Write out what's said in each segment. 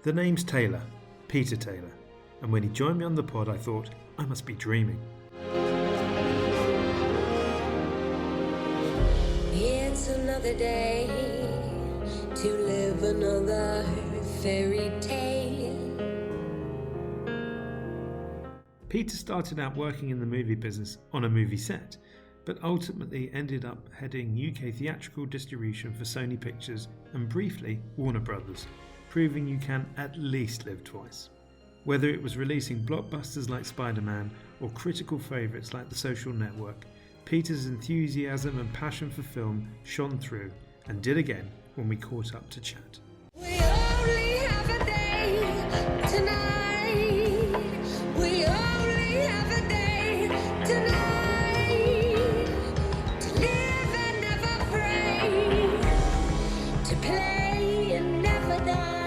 The name's Taylor, Peter Taylor, and when he joined me on the pod I thought, I must be dreaming. It's another day to live another fairy tale. Peter started out working in the movie business on a movie set, but ultimately ended up heading UK theatrical distribution for Sony Pictures and briefly Warner Brothers, proving you can at least live twice. Whether it was releasing blockbusters like Spiderman or critical favourites like The Social Network, Peter's enthusiasm and passion for film shone through and did again when we caught up to chat. We only have a day tonight. We only have a day tonight. To live and never pray. To play and never die.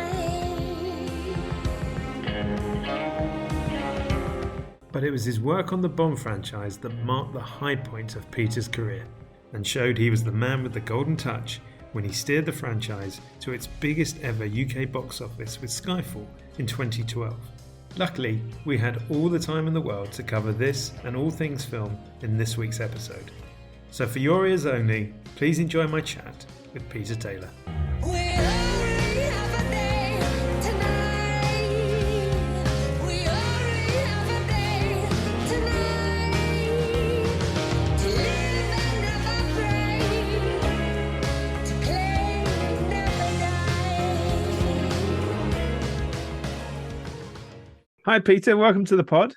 But it was his work on the Bond franchise that marked the high point of Peter's career and showed he was the man with the golden touch when he steered the franchise to its biggest ever UK box office with Skyfall in 2012. Luckily, we had all the time in the world to cover this and all things film in this week's episode. So for your ears only, please enjoy my chat with Peter Taylor. We only have a day tonight. We only have a day tonight. To live and never pray. To play and never die. Hi Peter, welcome to the pod.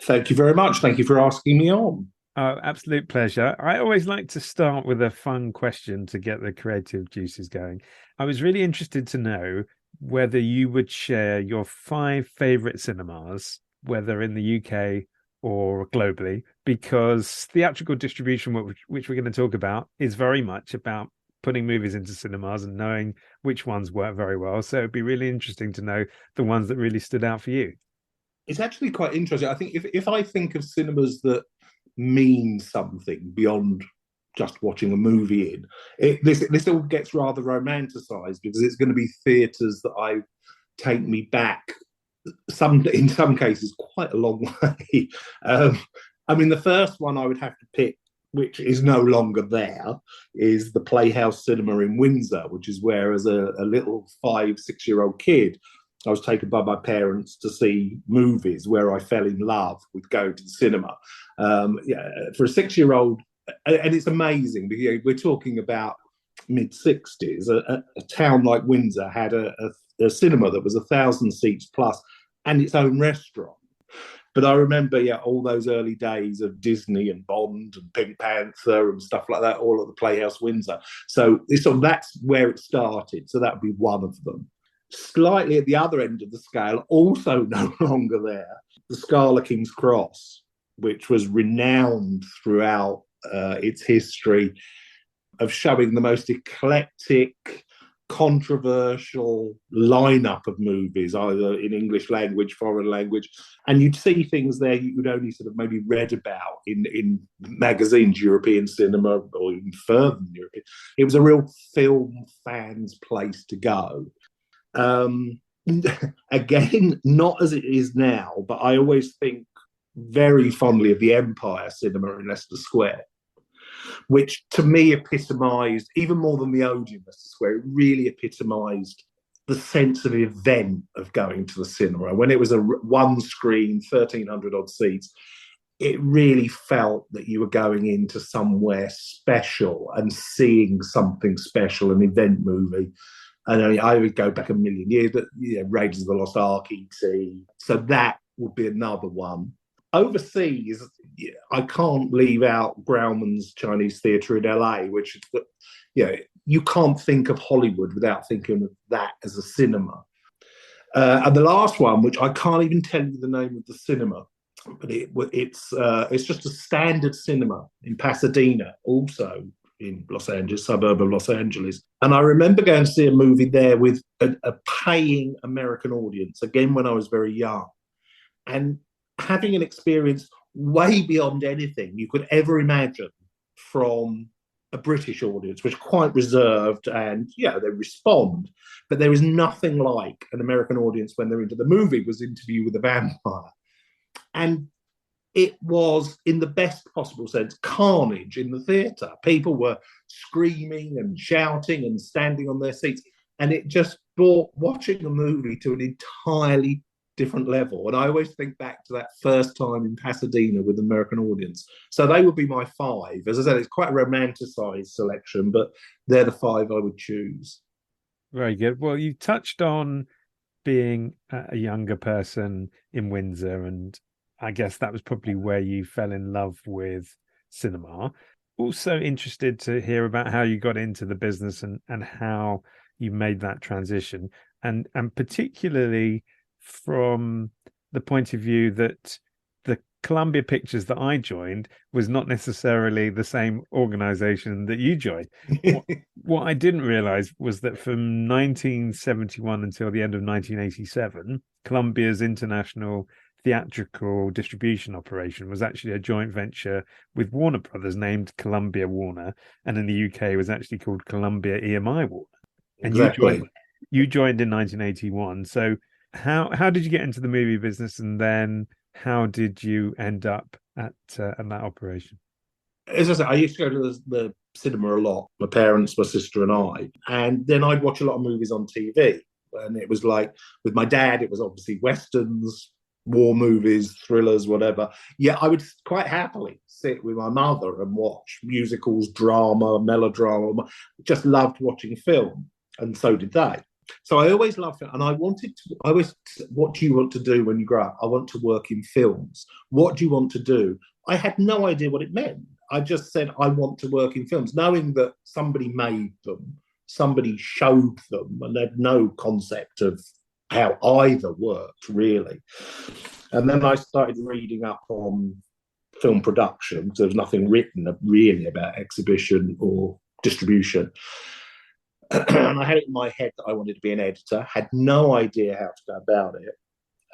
Thank you very much. Thank you for asking me on. Oh, absolute pleasure. I always like to start with a fun question to get the creative juices going. I was really interested to know whether you would share your 5 favourite cinemas, whether in the UK or globally, because theatrical distribution, which we're going to talk about, is very much about putting movies into cinemas and knowing which ones work very well. So it'd be really interesting to know the ones that really stood out for you. It's actually quite interesting. I think if I think of cinemas that mean something beyond just watching a movie this all gets rather romanticized because it's going to be theatres that I take me back in some cases quite a long way. I mean, the first one I would have to pick, which is no longer there, is the Playhouse Cinema in Windsor, which is where as a little 5-6-year-old kid I was taken by my parents to see movies, where I fell in love with going to the cinema. For a 6-year-old, and it's amazing because we're talking about mid-60s. A town like Windsor had a cinema that was 1,000 seats plus and its own restaurant. But I remember, all those early days of Disney and Bond and Pink Panther and stuff like that, all at the Playhouse Windsor. So that's where it started. So that would be one of them. Slightly at the other end of the scale, also no longer there, the Scala King's Cross, which was renowned throughout its history of showing the most eclectic, controversial lineup of movies, either in English language, foreign language. And you'd see things there you would only sort of maybe read about in magazines, European cinema, or even further than European. It was a real film fans' place to go. Again, not as it is now, but I always think very fondly of the Empire Cinema in Leicester Square, which to me epitomised, even more than the Odeon Leicester Square, it really epitomised the sense of event of going to the cinema. When it was a one screen, 1,300 odd seats, it really felt that you were going into somewhere special and seeing something special, an event movie. And I would go back a million years, but Raiders of the Lost Ark, E.T. So that would be another one. Overseas, I can't leave out Grauman's Chinese Theatre in LA, which is, you can't think of Hollywood without thinking of that as a cinema. And the last one, which I can't even tell you the name of the cinema, but it's just a standard cinema in Pasadena, also in Los Angeles, suburb of Los Angeles. And I remember going to see a movie there with a paying American audience, again, when I was very young, and having an experience way beyond anything you could ever imagine from a British audience, which are quite reserved and, they respond. But there is nothing like an American audience when they're into the movie was Interview with a Vampire. And it was, in the best possible sense, carnage in the theatre. People were screaming and shouting and standing on their seats. And it just brought watching a movie to an entirely different level. And I always think back to that first time in Pasadena with an American audience. So they would be my five. As I said, it's quite a romanticized selection, but they're the five I would choose. Very good. Well, you touched on being a younger person in Windsor, and I guess that was probably where you fell in love with cinema. Also interested to hear about how you got into the business and how you made that transition, and particularly from the point of view that the Columbia Pictures that I joined was not necessarily the same organization that you joined. What I didn't realize was that from 1971 until the end of 1987, Columbia's international theatrical distribution operation was actually a joint venture with Warner Brothers named Columbia Warner, and in the UK it was actually called Columbia EMI Warner. And exactly. you joined in 1981. So how did you get into the movie business, and then how did you end up at that operation? As I said, I used to go to the cinema a lot, my parents, my sister and I, and then I'd watch a lot of movies on TV. And it was like, with my dad, it was obviously westerns, war movies, thrillers, whatever. Yeah, I would quite happily sit with my mother and watch musicals, drama, melodrama. Just loved watching film, and so did they. So I always loved it, and I always, what do you want to do when you grow up? I want to work in films. What do you want to do? I had no idea what it meant. I just said, I want to work in films, knowing that somebody made them, somebody showed them, and they had no concept of how either worked, really. And then I started reading up on film production, because there was nothing written really about exhibition or distribution. And I had it in my head that I wanted to be an editor, had no idea how to go about it,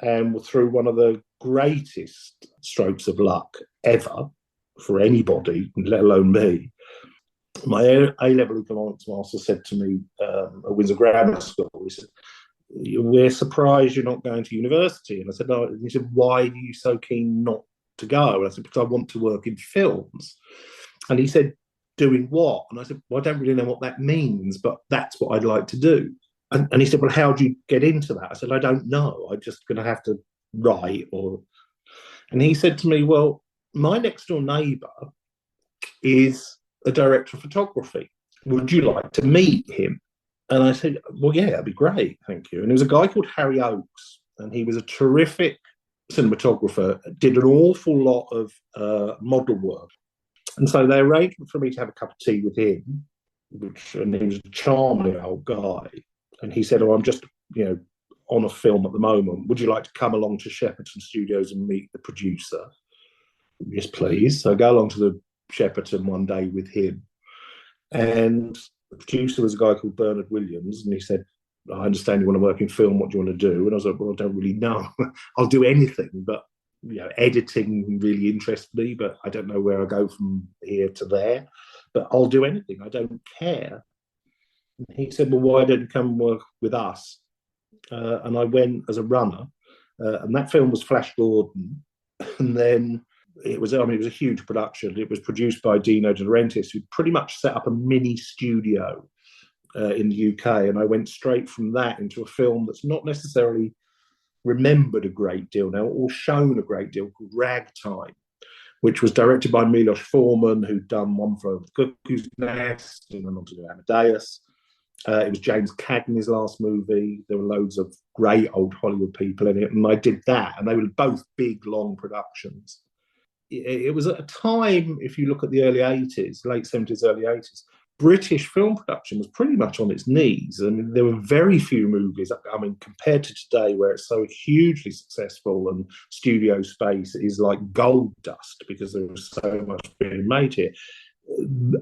and through one of the greatest strokes of luck ever for anybody, let alone me, my A-level economics master said to me at Windsor Grammar School, he said, "We're surprised you're not going to university." And I said, "No." And he said, "Why are you so keen not to go?" And I said, "Because I want to work in films." And he said, "Doing what?" And I said, "Well, I don't really know what that means, but that's what I'd like to do." And he said, "Well, how do you get into that?" I said, "I don't know. I'm just going to have to write." And he said to me, "Well, my next door neighbour is a director of photography. Would you like to meet him?" And I said, "Well, yeah, that'd be great, thank you." And there was a guy called Harry Oakes, and he was a terrific cinematographer, did an awful lot of model work. And so they arranged for me to have a cup of tea with him, and he was a charming old guy. And he said, "Oh, I'm just, on a film at the moment. Would you like to come along to Shepperton Studios and meet the producer?" "Yes, please." So I go along to the Shepperton one day with him. And the producer was a guy called Bernard Williams, and he said, "I understand you want to work in film. What do you want to do?" And I was like, "Well, I don't really know. I'll do anything, but editing really interests me, but I don't know where I go from here to there. But I'll do anything. I don't care." And he said, "Well, why don't you come work with us?" And I went as a runner, and that film was Flash Gordon. And then it was a huge production. It was produced by Dino De Laurentiis, who pretty much set up a mini studio in the UK. And I went straight from that into a film that's not necessarily remembered a great deal now, or shown a great deal, called Ragtime, which was directed by Milos Forman, who'd done One Flew Over the Cuckoo's Nest and went on to do Amadeus. It was James Cagney's last movie. There were loads of great old Hollywood people in it, and I did that, and they were both big, long productions. It was at a time, if you look at the early 80s, late 70s, early 80s, British film production was pretty much on its knees. I mean, there were very few movies, compared to today, where it's so hugely successful and studio space is like gold dust because there was so much being made here.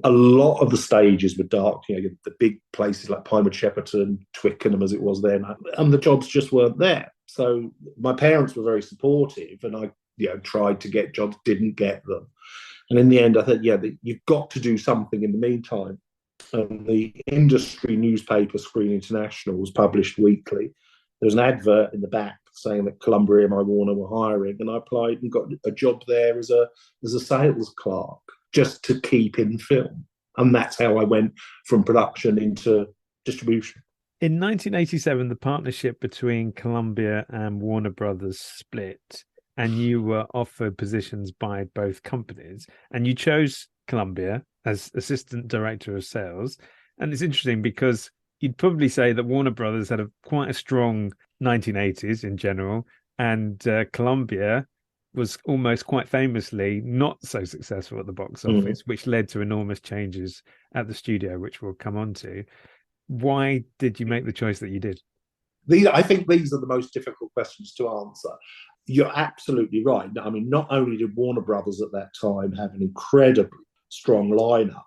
A lot of the stages were dark, the big places like Pinewood, Shepperton, Twickenham as it was then, and the jobs just weren't there. So my parents were very supportive, and I tried to get jobs, didn't get them. And in the end, I thought, yeah, you've got to do something in the meantime. And the industry newspaper, Screen International, was published weekly. There was an advert in the back saying that Columbia and Warner were hiring, and I applied and got a job there as a sales clerk, just to keep in film. And that's how I went from production into distribution. In 1987, the partnership between Columbia and Warner Brothers split, and you were offered positions by both companies, and you chose Columbia as assistant director of sales. And it's interesting because you'd probably say that Warner Brothers had quite a strong 1980s in general, and Columbia was almost quite famously not so successful at the box office, which led to enormous changes at the studio, which we'll come on to. Why did you make the choice that you did? I think these are the most difficult questions to answer. You're absolutely right. I mean, not only did Warner Brothers at that time have an incredibly strong lineup,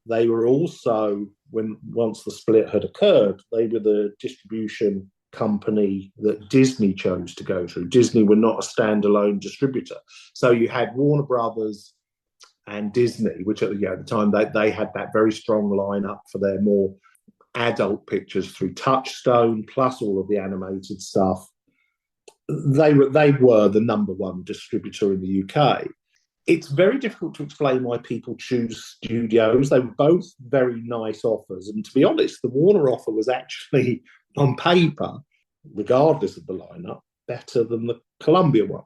they were also, once the split had occurred, they were the distribution company that Disney chose to go through. Disney were not a standalone distributor. So you had Warner Brothers and Disney, which at the time they had that very strong lineup for their more adult pictures through Touchstone, plus all of the animated stuff. They were the number one distributor in the UK. It's very difficult to explain why people choose studios. They were both very nice offers. And to be honest, the Warner offer was actually, on paper, regardless of the lineup, better than the Columbia one.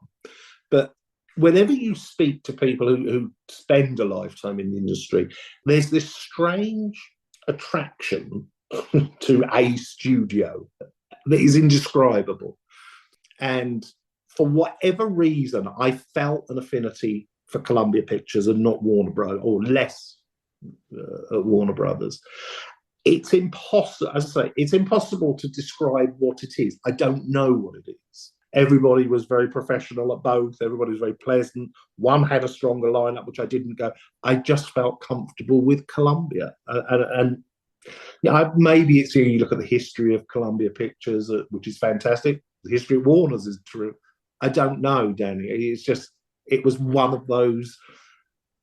But whenever you speak to people who spend a lifetime in the industry, there's this strange attraction to a studio that is indescribable. And for whatever reason, I felt an affinity for Columbia Pictures and not Warner Brothers, or less at Warner Brothers. It's impossible, as I say, it's impossible to describe what it is. I don't know what it is. Everybody was very professional at both. Everybody was very pleasant. One had a stronger lineup, which I didn't go. I just felt comfortable with Columbia. And yeah, maybe it's you look at the history of Columbia Pictures, which is fantastic. The history of Warner's is true. I don't know, Danny. It's just, it was one of those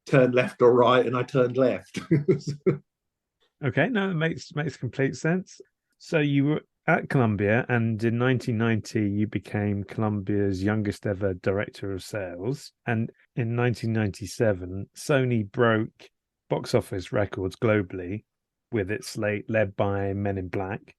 turn left or right, and I turned left. Okay, no, it makes complete sense. So you were at Columbia, and in 1990 you became Columbia's youngest ever director of sales. And in 1997, Sony broke box office records globally with its slate led by Men in Black.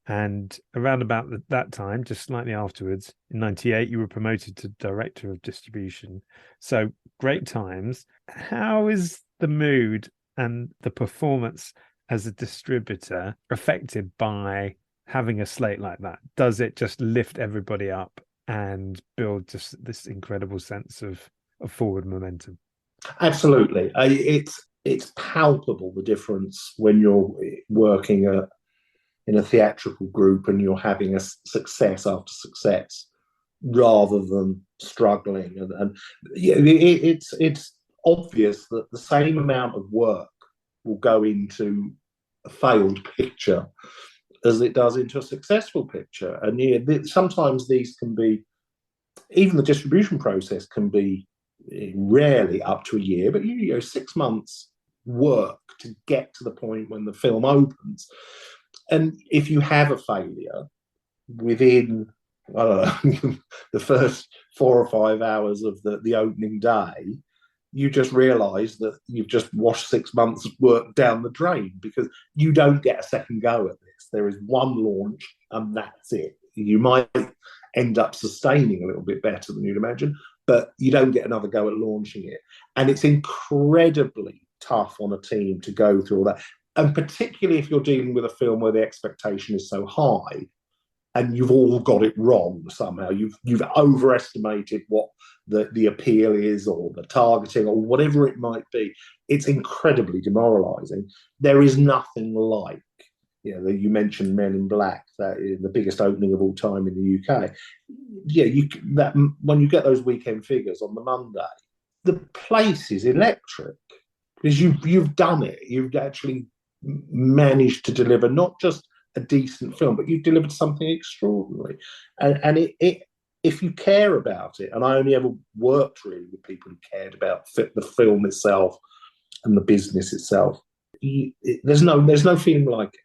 And around about that time, just slightly afterwards, in 98, you were promoted to director of distribution. So great times. How is the mood and the performance as a distributor affected by having a slate like that? Does it just lift everybody up and build just this incredible sense of forward momentum? Absolutely. It's palpable, the difference when you're working in a theatrical group and you're having a success after success rather than struggling. And yeah, it's obvious that the same amount of work will go into a failed picture as it does into a successful picture. And yeah, sometimes these can be, even the distribution process can be rarely up to a year, but 6 months work to get to the point when the film opens. And if you have a failure within, I don't know, the first 4 or 5 hours of the opening day, you just realise that you've just washed 6 months of work down the drain, because you don't get a second go at this. There is one launch and that's it. You might end up sustaining a little bit better than you'd imagine, but you don't get another go at launching it. And it's incredibly tough on a team to go through all that. And particularly if you're dealing with a film where the expectation is so high and you've all got it wrong somehow. You've overestimated what the appeal is, or the targeting, or whatever it might be. It's incredibly demoralising. There is nothing like, you mentioned Men in Black, that is the biggest opening of all time in the UK. Yeah, when you get those weekend figures on the Monday, the place is electric because you've done it. You've actually managed to deliver not just a decent film, but you've delivered something extraordinary, and it if you care about it, and I only ever worked really with people who cared about the film itself and the business itself, there's no feeling like it.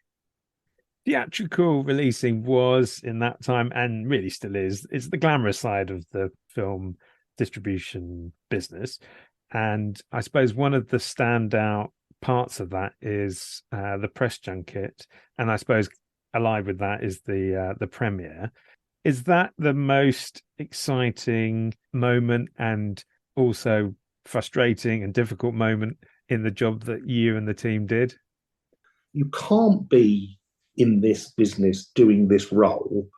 Theatrical releasing was in that time, and really still is, it's the glamorous side of the film distribution business. And I suppose one of the standout parts of that is the press junket, and I suppose allied with that is the premiere. Is that the most exciting moment and also frustrating and difficult moment in the job that you and the team did? You can't be in this business doing this role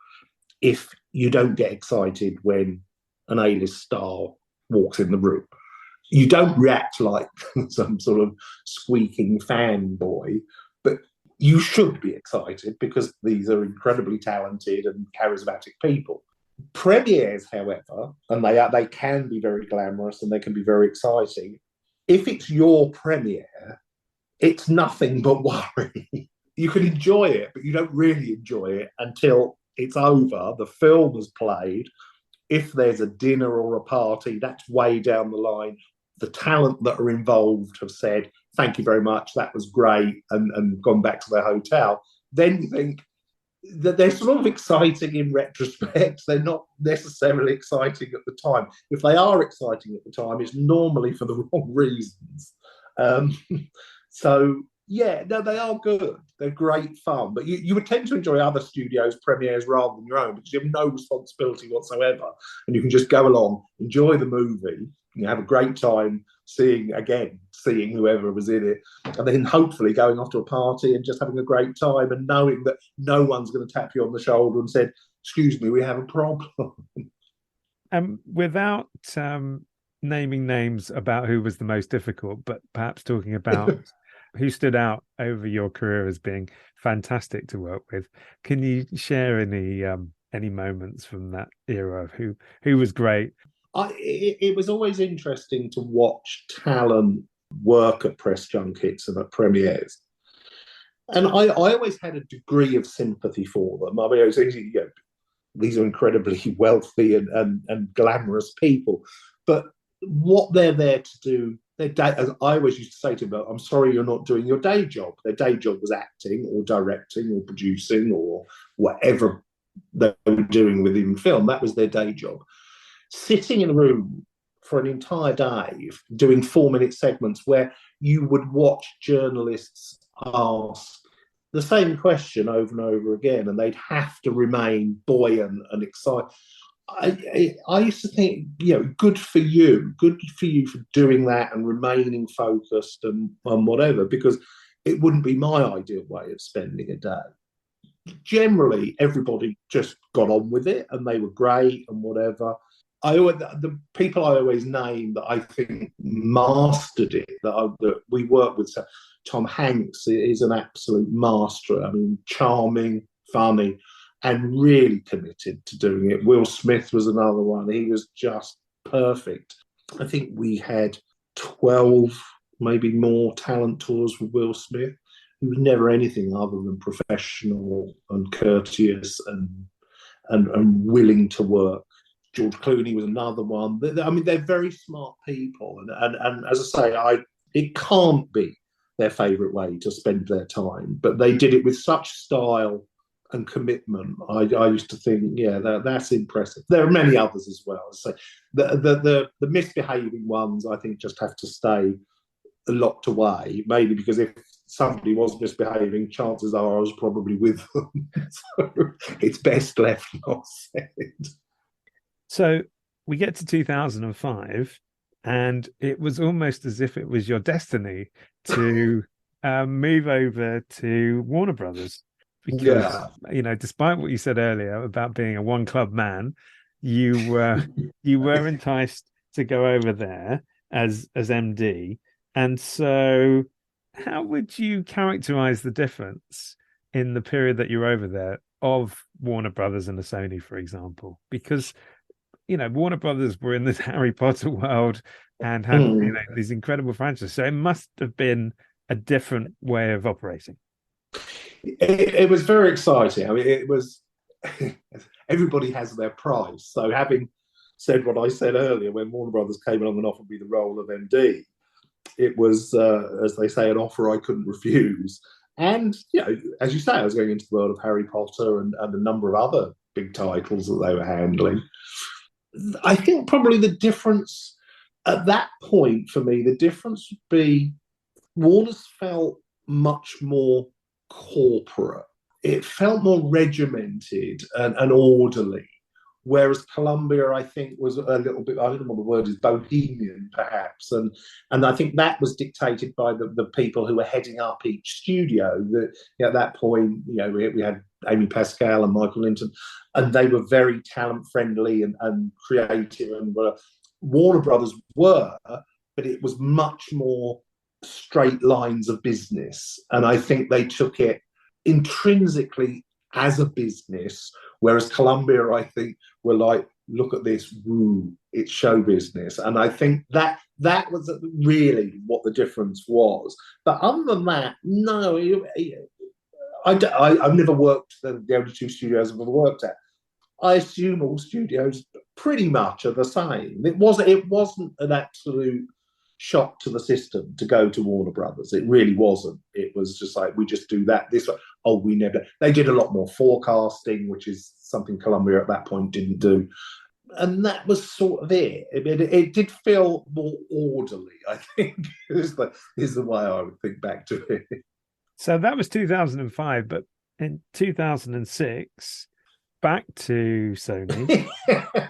if you don't get excited when an A-list star walks in the room. You don't react like some sort of squeaking fanboy, but you should be excited because these are incredibly talented and charismatic people. Premieres, however, and they can be very glamorous and they can be very exciting. If it's your premiere, it's nothing but worry. You can enjoy it, but you don't really enjoy it until it's over, the film has played. If there's a dinner or a party, that's way down the line. The talent that are involved have said, thank you very much, that was great, and gone back to their hotel. Then you think that they're sort of exciting in retrospect. They're not necessarily exciting at the time. If they are exciting at the time, it's normally for the wrong reasons. So, yeah, no, they are good. They're great fun. But you would tend to enjoy other studios' premieres rather than your own because you have no responsibility whatsoever. And you can just go along, enjoy the movie, you have a great time seeing whoever was in it, and then hopefully going off to a party and just having a great time and knowing that no one's going to tap you on the shoulder and said, excuse me, we have a problem. Without naming names about who was the most difficult, but perhaps talking about who stood out over your career as being fantastic to work with, can you share any moments from that era of who was great? It was always interesting to watch talent work at press junkets and at premieres. And I always had a degree of sympathy for them. I mean, it was easy, these are incredibly wealthy and glamorous people. But what they're there to do, as I always used to say to them, I'm sorry you're not doing your day job. Their day job was acting or directing or producing or whatever they were doing within film. That was their day job. Sitting in a room for an entire day doing 4-minute segments where you would watch journalists ask the same question over and over again and they'd have to remain buoyant and excited. I used to think, good for you for doing that and remaining focused and whatever, because it wouldn't be my ideal way of spending a day. Generally, everybody just got on with it and they were great and whatever. The people I always name that I think mastered it, that we work with, so Tom Hanks is an absolute master. I mean, charming, funny, and really committed to doing it. Will Smith was another one. He was just perfect. I think we had 12, maybe more talent tours with Will Smith. He was never anything other than professional and courteous and willing to work. George Clooney was another one. I mean, they're very smart people. And as I say, it can't be their favourite way to spend their time. But they did it with such style and commitment. I used to think, that's impressive. There are many others as well. So the misbehaving ones, I think, just have to stay locked away. Maybe because if somebody was misbehaving, chances are I was probably with them. So it's best left not said. So we get to 2005, and it was almost as if it was your destiny to move over to Warner Brothers. Because, despite what you said earlier about being a one club man, you were enticed to go over there as MD. And so how would you characterize the difference in the period that you're over there of Warner Brothers and a Sony, for example? Because Warner Brothers were in this Harry Potter world and had these incredible franchises. So it must have been a different way of operating. It was very exciting. I mean, it was everybody has their price. So having said what I said earlier, when Warner Brothers came along and offered me the role of MD, it was, as they say, an offer I couldn't refuse. And, as you say, I was going into the world of Harry Potter and a number of other big titles that they were handling. I think probably the difference at that point for me, the difference would be Warner's felt much more corporate. It felt more regimented and orderly. Whereas Columbia, I think, was a little bit, I don't know what the word is, bohemian, perhaps. And I think that was dictated by the people who were heading up each studio. That at that point, we had Amy Pascal and Michael Lynton, and they were very talent-friendly and creative. And Warner Brothers were, but it was much more straight lines of business. And I think they took it intrinsically as a business, whereas Columbia, I think, were like, look at this, woo, it's show business. And I think that was really what the difference was. But other than that, no, I've never worked the only two studios I've ever worked at. I assume all studios pretty much are the same. It wasn't an absolute shock to the system to go to Warner Brothers. It really wasn't. It was just like, we just do that this way. Oh, we never. They did a lot more forecasting, which is something Columbia at that point didn't do. And that was sort of it. It did feel more orderly, I think, is the way I would think back to it. So that was 2005, but in 2006, back to Sony.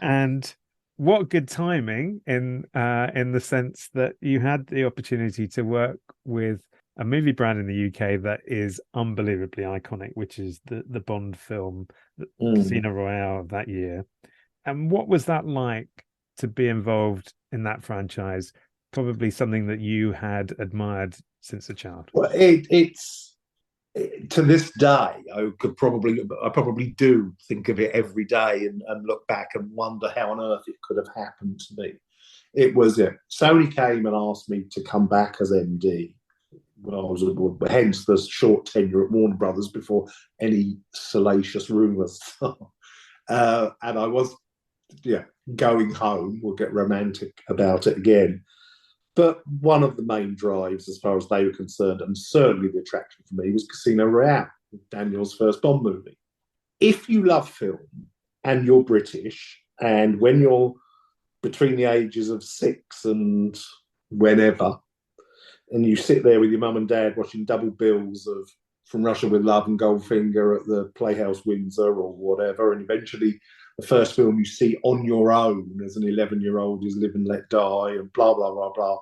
And what good timing in the sense that you had the opportunity to work with a movie brand in the UK that is unbelievably iconic, which is the Bond film, Casino Royale of that year. And what was that like to be involved in that franchise? Probably something that you had admired since a child. Well, it's to this day, I probably do think of it every day and look back and wonder how on earth it could have happened to me. It was Sony came and asked me to come back as MD when I was, hence the short tenure at Warner Brothers before any salacious rumours. And I was, going home. We'll get romantic about it again. But one of the main drives, as far as they were concerned, and certainly the attraction for me, was Casino Royale, Daniel's first Bond movie. If you love film and you're British, and when you're between the ages of 6 and whenever, and you sit there with your mum and dad watching double bills of From Russia with Love and Goldfinger at the Playhouse Windsor or whatever, and eventually the first film you see on your own as an 11-year-old is Live and Let Die and blah, blah, blah, blah.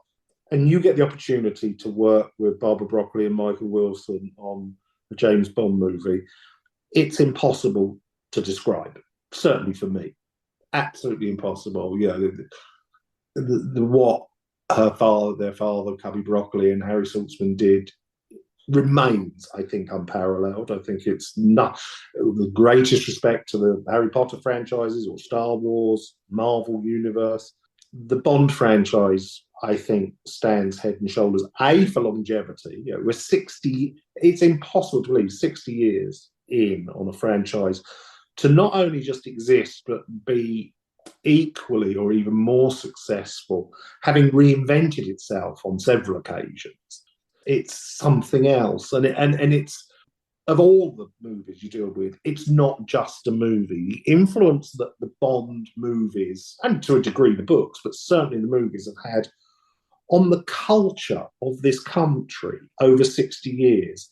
And you get the opportunity to work with Barbara Broccoli and Michael Wilson on a James Bond movie. It's impossible to describe, certainly for me. Absolutely impossible. What their father, Cubby Broccoli and Harry Saltzman did remains, I think, unparalleled. I think it's not the greatest respect to the Harry Potter franchises or Star Wars, Marvel Universe. The Bond franchise, I think, stands head and shoulders, for longevity. We're 60, it's impossible to believe 60 years in on a franchise to not only just exist, but be equally or even more successful, having reinvented itself on several occasions. It's something else, and it's, of all the movies you deal with, it's not just a movie. The influence that the Bond movies, and to a degree the books, but certainly the movies, have had on the culture of this country over 60 years,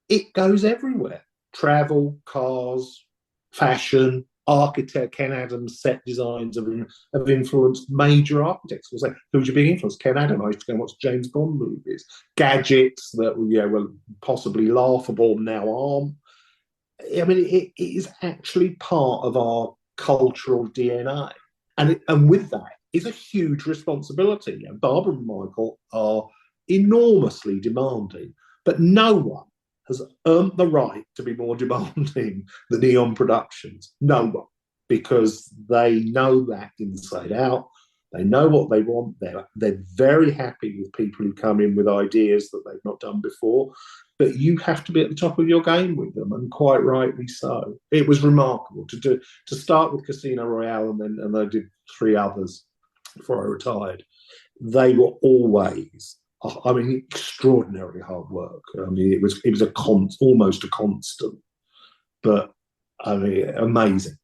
it goes everywhere. Travel, cars, fashion, architect. Ken Adams' set designs have influenced major architects. We'll say, who's your big influence? Ken Adams. I used to go and watch James Bond movies. Gadgets that were possibly laughable now aren't. I mean, it is actually part of our cultural DNA. And with that is a huge responsibility. And Barbara and Michael are enormously demanding, but no one has earned the right to be more demanding than Eon Productions. No one. Because they know that inside out. They know what they want. They're very happy with people who come in with ideas that they've not done before. but you have to be at the top of your game with them, and quite rightly so. It was remarkable to start with Casino Royale, and I did three others before I retired. They were always, I mean, extraordinarily hard work. I mean, it was almost a constant, but I mean, amazing,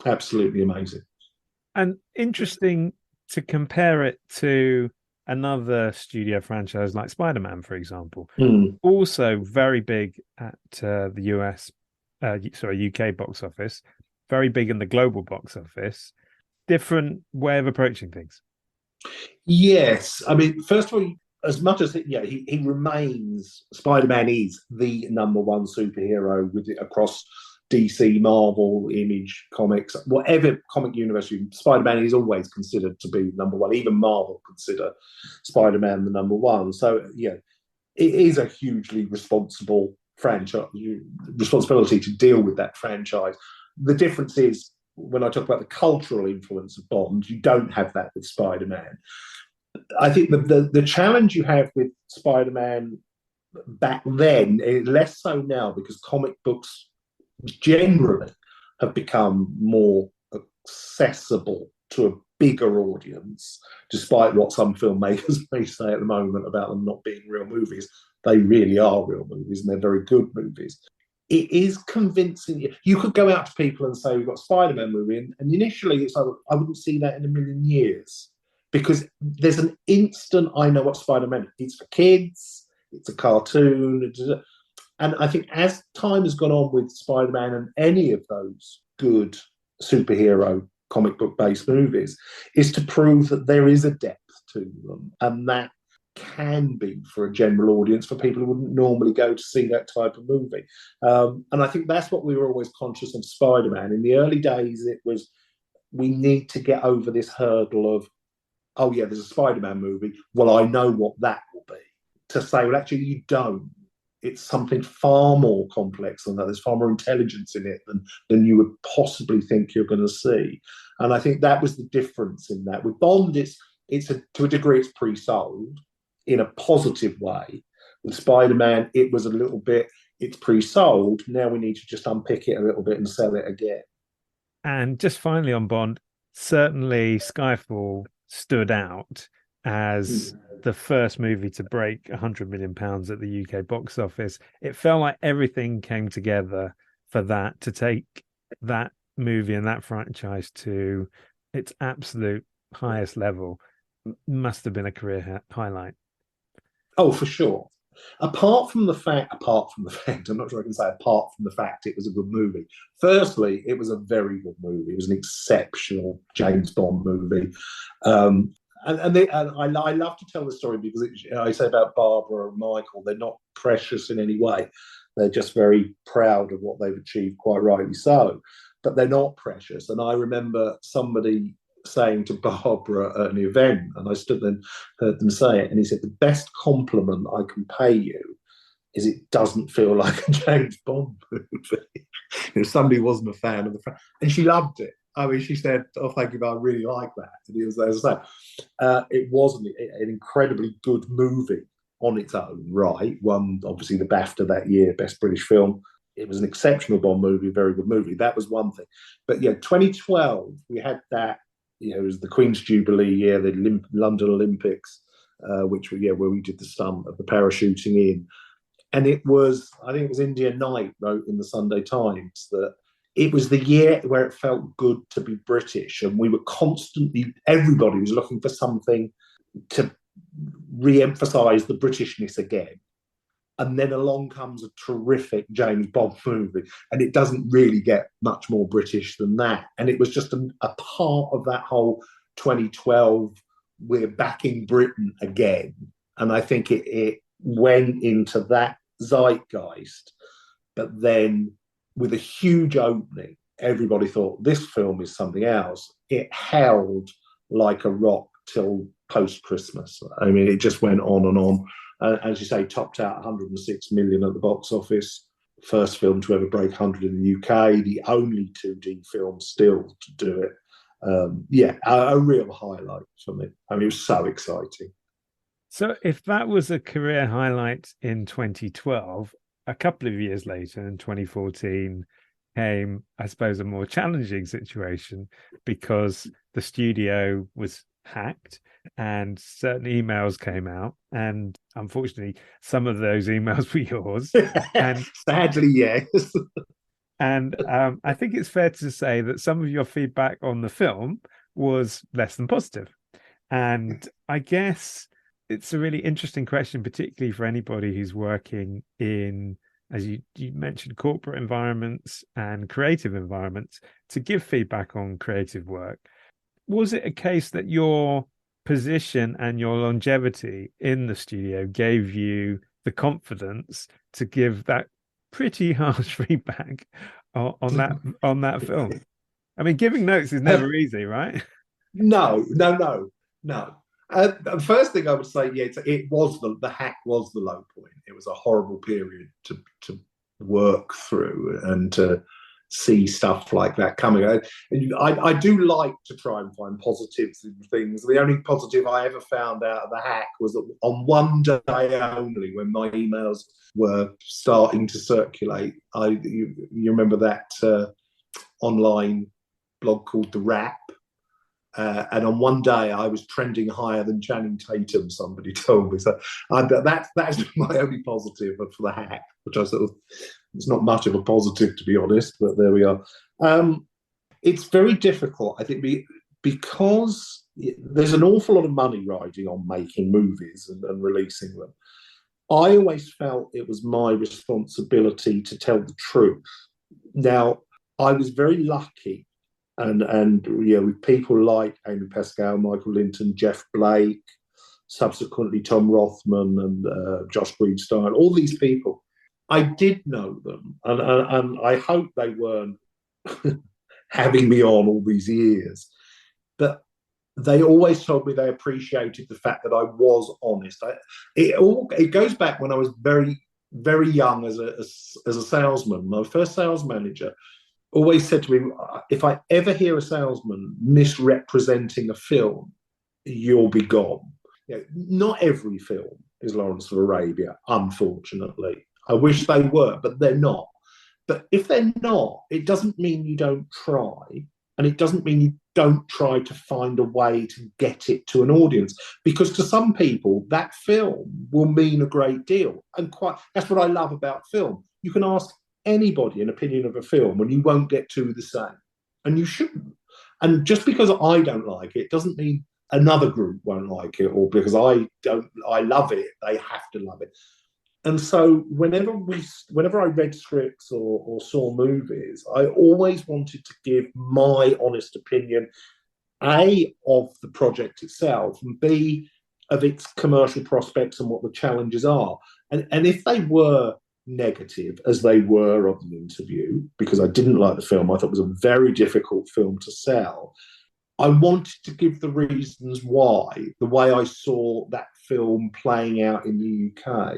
absolutely amazing. And interesting to compare it to another studio franchise like Spider-Man, for example. Mm. Also very big at the UK box office, very big in the global box office. Different way of approaching things. Yes, I mean, first of all, as much as he remains, Spider-Man is the number one superhero with it across DC, Marvel, Image, comics, whatever comic universe. Spider-Man is always considered to be number one. Even Marvel consider Spider-Man the number one. So yeah, it is a hugely responsibility to deal with that franchise. The difference is when I talk about the cultural influence of Bond, you don't have that with Spider-Man. I think the challenge you have with Spider-Man back then is less so now because comic books generally have become more accessible to a bigger audience, despite what some filmmakers may say at the moment about them not being real movies. They really are real movies, and they're very good movies. It is convincing. You could go out to people and say, we've got a Spider-Man movie, and initially it's like, I wouldn't see that in a million years, because there's an instant, I know what Spider-Man is. It's for kids, it's a cartoon, and I think as time has gone on with Spider-Man and any of those good superhero comic book based movies, is to prove that there is a depth to them, and that can be for a general audience, for people who wouldn't normally go to see that type of movie. And I think that's what we were always conscious of Spider-Man. In the early days, it was, we need to get over this hurdle of, oh yeah, there's a Spider-Man movie. Well, I know what that will be. To say, well, actually, you don't. It's something far more complex than that. There's far more intelligence in it than you would possibly think you're going to see. And I think that was the difference in that. With Bond, to a degree, it's pre-sold in a positive way. With Spider-Man, it was a little bit, it's pre-sold. Now we need to just unpick it a little bit and sell it again. And just finally on Bond, certainly Skyfall stood out as the first movie to break £100 million at the UK box office. It felt like everything came together for that, to take that movie and that franchise to its absolute highest level. Must have been a career highlight. Oh, for sure. Apart from the fact, I'm not sure I can say apart from the fact it was a good movie. Firstly, it was a very good movie. It was an exceptional James Bond movie. And I love to tell the story because I say about Barbara and Michael, they're not precious in any way. They're just very proud of what they've achieved, quite rightly so. But they're not precious. And I remember somebody saying to Barbara at an event, and I stood there and heard them say it, and he said, the best compliment I can pay you is it doesn't feel like a James Bond movie. If somebody wasn't a fan of the and she loved it. I mean, she said, oh, thank you, but I really like that. And he was there to say, it wasn't an incredibly good movie on its own, right? Won, obviously, the BAFTA that year, Best British Film. It was an exceptional Bond movie, a very good movie. That was one thing. But yeah, 2012, we had that, it was the Queen's Jubilee year, the London Olympics, which were, where we did the stunt of the parachuting in. And it was, I think it was India Knight wrote in the Sunday Times that it was the year where it felt good to be British. And we were constantly, everybody was looking for something to re-emphasize the Britishness again. And then along comes a terrific James Bond movie, and it doesn't really get much more British than that. And it was just a part of that whole 2012, we're back in Britain again. And I think it went into that zeitgeist, but then with a huge opening, everybody thought this film is something else. It held like a rock till post-Christmas. I mean, it just went on and on. As you say, topped out 106 million at the box office. First film to ever break 100 in the UK. The only 2D film still to do it. A real highlight for me. I mean, it was so exciting. So if that was a career highlight in 2012, a couple of years later in 2014 came, I suppose, a more challenging situation because the studio was hacked and certain emails came out. And unfortunately, some of those emails were yours. And Sadly, yes. I think it's fair to say that some of your feedback on the film was less than positive. And I guess it's a really interesting question, particularly for anybody who's working in, as you mentioned, corporate environments and creative environments, to give feedback on creative work. Was it a case that your position and your longevity in the studio gave you the confidence to give that pretty harsh feedback on that film? I mean, giving notes is never easy, right? No, no, no, no. The first thing I would say, yeah, it was the hack was the low point. It was a horrible period to work through and to see stuff like that coming. I do like to try and find positives in things. The only positive I ever found out of the hack was that on one day only, when my emails were starting to circulate, you remember that online blog called The Wrap? And on one day, I was trending higher than Channing Tatum. Somebody told me so. That's my only positive for the hack, which I sort of it's not much of a positive to be honest, but there we are. It's very difficult, I think, because there's an awful lot of money riding on making movies and releasing them. I always felt it was my responsibility to tell the truth. Now, I was very lucky. And yeah, with people like Amy Pascal, Michael Lynton, Jeff Blake, subsequently Tom Rothman and Josh Greenstein, all these people, I did know them, and I hope they weren't having me on all these years. But they always told me they appreciated the fact that I was honest. It goes back when I was very, very young as a salesman. My first sales manager always said to me, if I ever hear a salesman misrepresenting a film, you'll be gone. You know, not every film is Lawrence of Arabia, unfortunately. I wish they were, but they're not. But if they're not, it doesn't mean you don't try, and it doesn't mean you don't try to find a way to get it to an audience. Because to some people, that film will mean a great deal. And that's what I love about film. You can ask anybody an opinion of a film and you won't get two the same, and you shouldn't. And just because I don't like it doesn't mean another group won't like it, or because I love it, they have to love it. And so whenever I read scripts or saw movies, I always wanted to give my honest opinion, A, of the project itself, and B, of its commercial prospects and what the challenges are. And if they were negative, as they were of the interview, because I didn't like the film, I thought it was a very difficult film to sell, I wanted to give the reasons why, the way I saw that film playing out in the UK.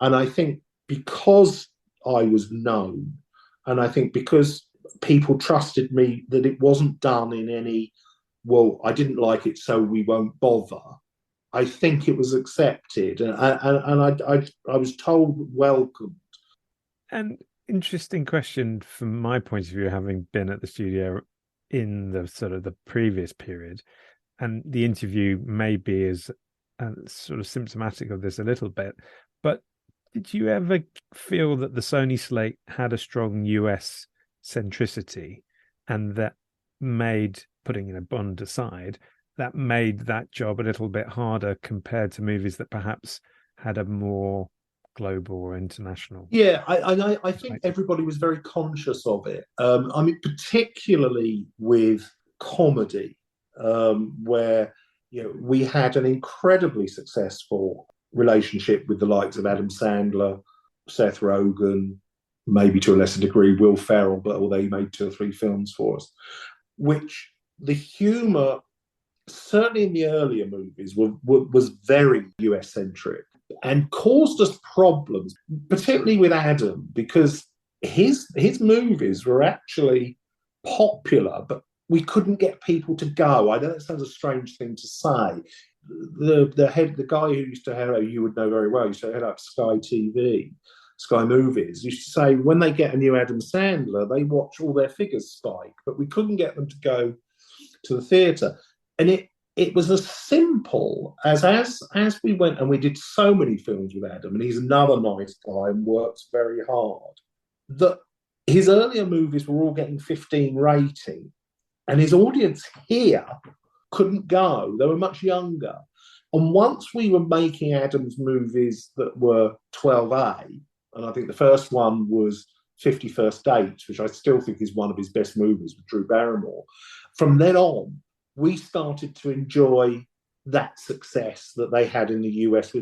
And I think because I was known, and I think because people trusted me that it wasn't done in any, well, I didn't like it, so we won't bother. I think it was accepted, and I was told welcomed. And interesting question from my point of view, having been at the studio in the sort of the previous period, and the interview may be as sort of symptomatic of this a little bit, but did you ever feel that the Sony slate had a strong US centricity, and that made, putting Bond aside, that made that job a little bit harder compared to movies that perhaps had a more global or international? Yeah, I think everybody was very conscious of it. I mean, particularly with comedy, where we had an incredibly successful relationship with the likes of Adam Sandler, Seth Rogen, maybe to a lesser degree Will Ferrell, but although he made 2 or 3 films for us, which the humour, certainly in the earlier movies, was very US centric and caused us problems, particularly with Adam, because his movies were actually popular, but we couldn't get people to go. I know that sounds a strange thing to say, the guy who used to head, you would know very well, used to head up Sky TV, Sky Movies, used to say when they get a new Adam Sandler, they watch all their figures spike, but we couldn't get them to go to the theatre. And it was as simple as we went, and we did so many films with Adam, and he's another nice guy and works very hard, that his earlier movies were all getting 15 rating, and his audience here couldn't go. They were much younger. And once we were making Adam's movies that were 12A, and I think the first one was 51st Dates, which I still think is one of his best movies with Drew Barrymore. From then on, we started to enjoy that success that they had in the US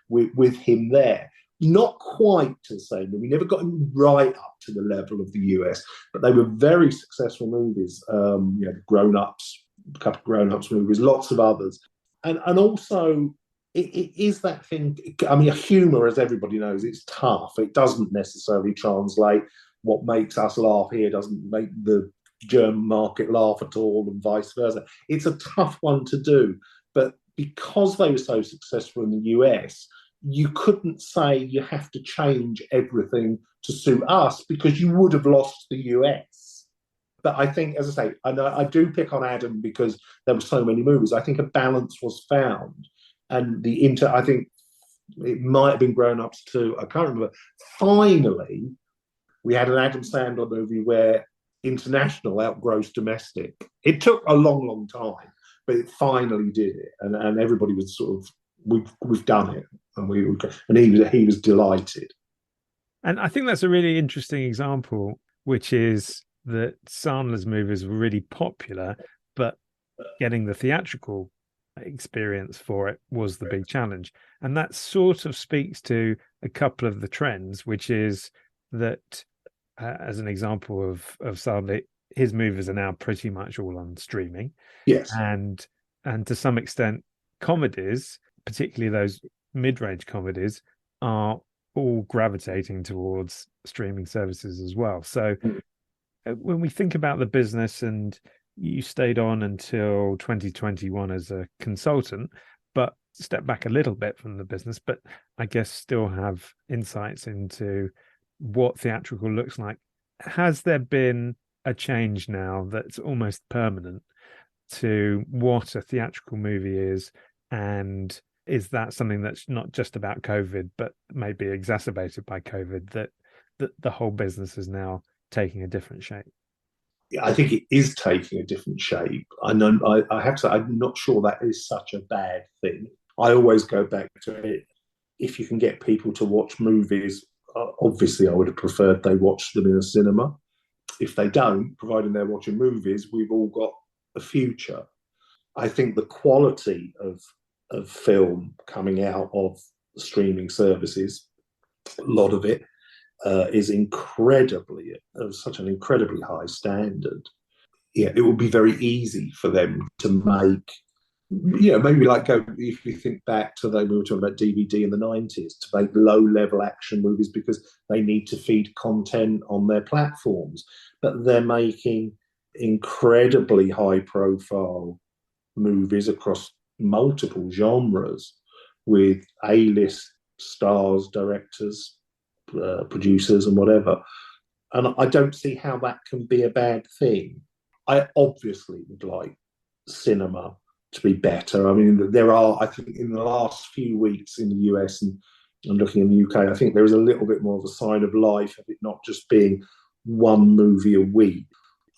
with him there. Not quite to the same. We never got him right up to the level of the US, but they were very successful movies. Grown Ups, a couple of Grown Ups movies, lots of others. And also, it is that thing. I mean, humour, as everybody knows, it's tough. It doesn't necessarily translate. What makes us laugh here doesn't make the German market laugh at all, and vice versa. It's a tough one to do, but because they were so successful in the US, you couldn't say you have to change everything to suit us, because you would have lost the US. But I think, as I say, I do pick on Adam because there were so many movies. I think a balance was found, and I think it might have been Grown Ups too. I can't remember. Finally, we had an Adam Sandler movie where international outgrossed domestic. It took a long, long time, but it finally did it, and everybody was sort of, we've done it, and he was delighted. And I think that's a really interesting example, which is that Sandler's movies were really popular, but getting the theatrical experience for it was the big challenge. And that sort of speaks to a couple of the trends, which is that, as an example of Sandler, his movies are now pretty much all on streaming. Yes. And to some extent, comedies, particularly those mid-range comedies, are all gravitating towards streaming services as well. So when we think about the business, and you stayed on until 2021 as a consultant, but step back a little bit from the business, but I guess still have insights into what theatrical looks like. Has there been a change now that's almost permanent to what a theatrical movie is? And is that something that's not just about COVID, but maybe exacerbated by COVID, that the whole business is now taking a different shape? Yeah, I think it is taking a different shape. I have to say, I'm not sure that is such a bad thing. I always go back to it. If you can get people to watch movies, obviously I would have preferred they watched them in a cinema. If they don't, providing they're watching movies, we've all got a future. I think the quality of film coming out of streaming services, a lot of it, is of such an incredibly high standard. Yeah, it would be very easy for them to make, maybe if you think back to we were talking about DVD in the 90s, to make low-level action movies because they need to feed content on their platforms. But they're making incredibly high-profile movies across multiple genres with A-list stars, directors, producers and whatever. And I don't see how that can be a bad thing. I obviously would like cinema to be better. I mean, there are, I think, in the last few weeks in the US and looking in the UK, I think there is a little bit more of a sign of life of it not just being one movie a week.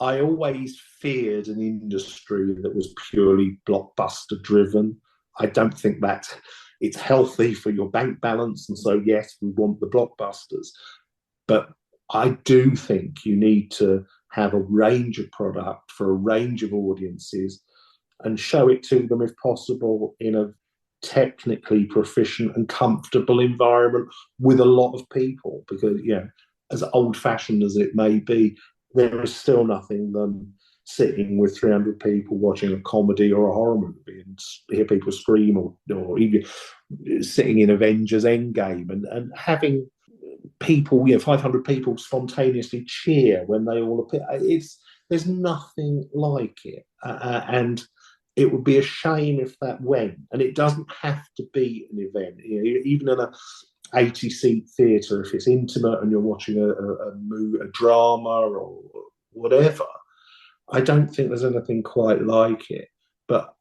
I always feared an industry that was purely blockbuster driven. I don't think that it's healthy for your bank balance. And so, yes, we want the blockbusters. But I do think you need to have a range of product for a range of audiences and show it to them, if possible, in a technically proficient and comfortable environment with a lot of people. Because, as old-fashioned as it may be, there is still nothing than sitting with 300 people watching a comedy or a horror movie and hear people scream, or even sitting in Avengers Endgame and having people, 500 people spontaneously cheer when they all appear. There's nothing like it. And it would be a shame if that went. And it doesn't have to be an event. Even in a 80-seat theatre, if it's intimate and you're watching a drama or whatever, I don't think there's anything quite like it. But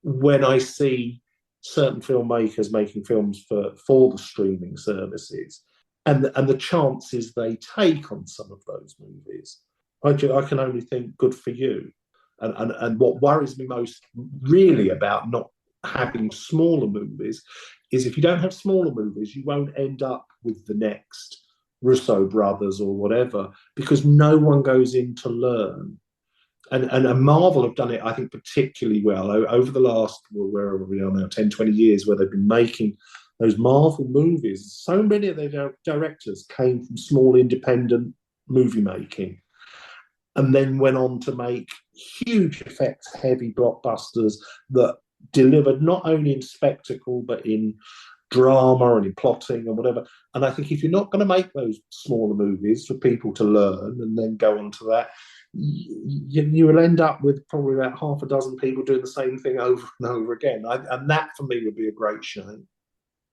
when I see certain filmmakers making films for the streaming services, and the chances they take on some of those movies, I can only think, good for you. And what worries me most really about not having smaller movies is if you don't have smaller movies, you won't end up with the next Russo brothers or whatever, because no one goes in to learn. And Marvel have done it, I think, particularly well over the last, well, wherever we are now, 10, 20 years, where they've been making those Marvel movies. So many of their directors came from small independent movie making and then went on to make huge effects, heavy blockbusters that delivered not only in spectacle, but in drama and in plotting and whatever. And I think if you're not going to make those smaller movies for people to learn and then go on to that, you will end up with probably about half a dozen people doing the same thing over and over again. And that for me would be a great shame.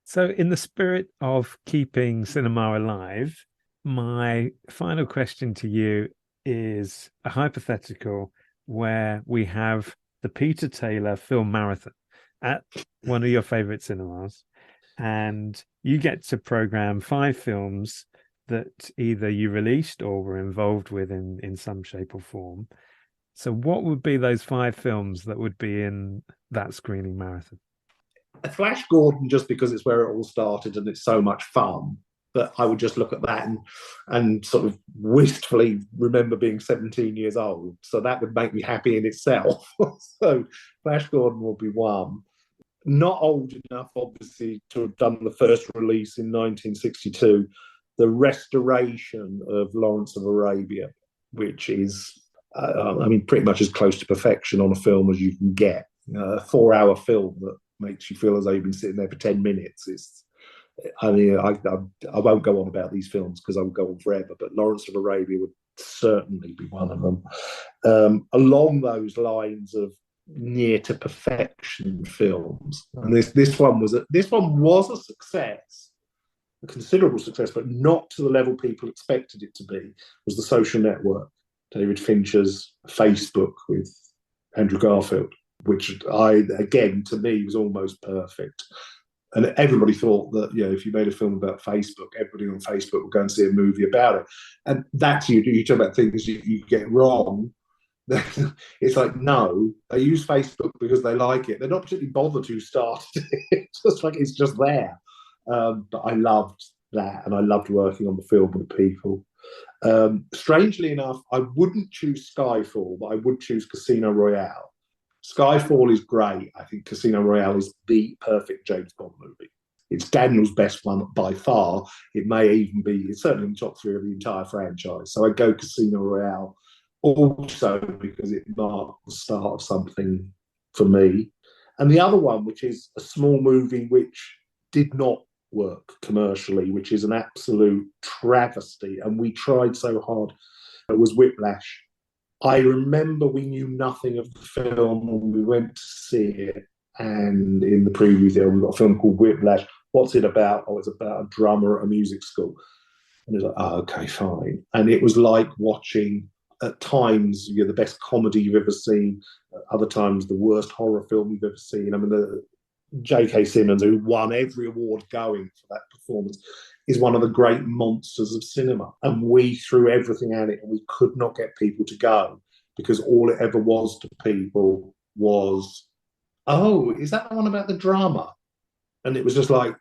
So, in the spirit of keeping cinema alive, my final question to you is a hypothetical where we have the Peter Taylor film marathon at one of your favorite cinemas, and you get to program 5 films that either you released or were involved with in some shape or form. So what would be those 5 films that would be in that screening marathon? Flash Gordon, just because it's where it all started and it's so much fun, that I would just look at that and sort of wistfully remember being 17 years old. So that would make me happy in itself. So Flash Gordon will be one. Not old enough, obviously, to have done the first release in 1962, the restoration of Lawrence of Arabia, which is, pretty much as close to perfection on a film as you can get. A 4-hour film that makes you feel as though you've been sitting there for 10 minutes. I won't go on about these films because I would go on forever, but Lawrence of Arabia would certainly be one of them. Along those lines of near to perfection films, and this one was a success, a considerable success, but not to the level people expected it to be, was The Social Network, David Fincher's Facebook with Andrew Garfield, which to me was almost perfect. And everybody thought that, if you made a film about Facebook, everybody on Facebook would go and see a movie about it. And that's you talk about things you get wrong. It's like, no, they use Facebook because they like it. They're not particularly bothered who started it. It's just there. But I loved that, and I loved working on the film with people. Strangely enough, I wouldn't choose Skyfall, but I would choose Casino Royale. Skyfall is great. I think Casino Royale is the perfect James Bond movie. It's Daniel's best one by far. It may even be, it's certainly in the top 3 of the entire franchise. So I go Casino Royale also because it marked the start of something for me. And the other one, which is a small movie which did not work commercially, which is an absolute travesty, and we tried so hard, it was Whiplash. I remember we knew nothing of the film when we went to see it, and in the preview there, we got a film called Whiplash. What's it about? Oh, it's about a drummer at a music school. And it was like, okay, fine. And it was like watching, at times, the best comedy you've ever seen, at other times, the worst horror film you've ever seen. I mean, J.K. Simmons, who won every award going for that performance, is one of the great monsters of cinema. And we threw everything at it, and we could not get people to go because all it ever was to people was, oh, is that the one about the drama? And it was just like,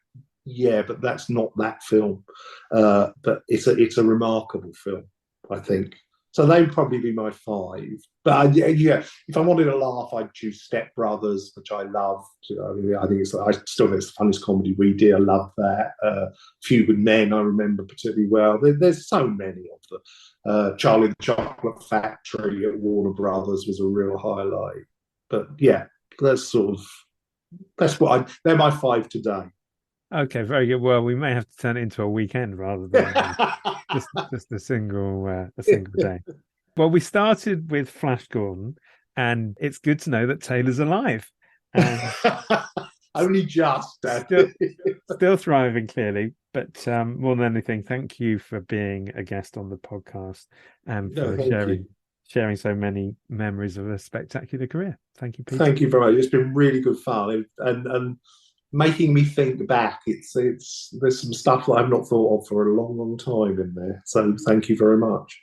yeah, but that's not that film. But it's a remarkable film, I think. So they would probably be my 5. But if I wanted to laugh, I'd choose Step Brothers, which I love. I think I still think it's the funniest comedy we did. I love that. Few Good Men, I remember particularly well. There's so many of them. Charlie the Chocolate Factory at Warner Brothers was a real highlight. But yeah, they're my 5 today. Okay, very good. Well, we may have to turn it into a weekend rather than just a single day. Well, we started with Flash Gordon, And it's good to know that Taylor's alive and Only just, still, still thriving, clearly. But more than anything, thank you for being a guest on the podcast and No, for thank you. sharing so many memories of a spectacular career. Thank you, Peter. Thank you very much. It's been really good fun, and making me think back. It's there's some stuff that I've not thought of for a long, long time in there. So thank you very much.